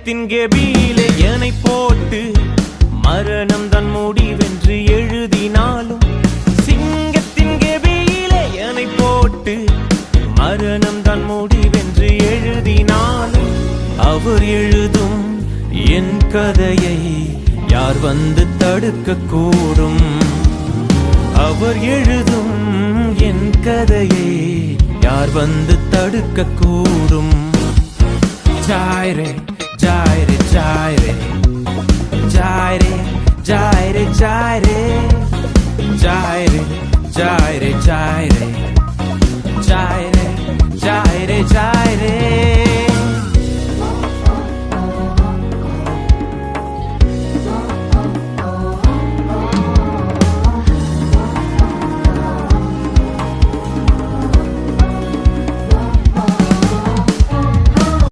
சிங்கத்தின் கெபியிலே என்னை போட்டு மரணம் தன் முடிவென்று எழுதினாலும், சிங்கத்தின் கெபியிலே என்னை போட்டு மரணம் தன் முடிவென்று எழுதினாலும், அவர் எழுதும் என் கதையை யார் வந்து தடுக்க கூடும்? அவர் எழுதும் என் கதையை யார் வந்து தடுக்க கூடும்? ஜாய்ரே ஜாய்ரே ஜாய்ரே ஜாய்ரே ஜாய்ரே ஜாய்ரே ஜாய்ரே ஜாய்ரே ஜாய்ரே ஜாய்ரே ஜாய்ரே ஜாய்ரே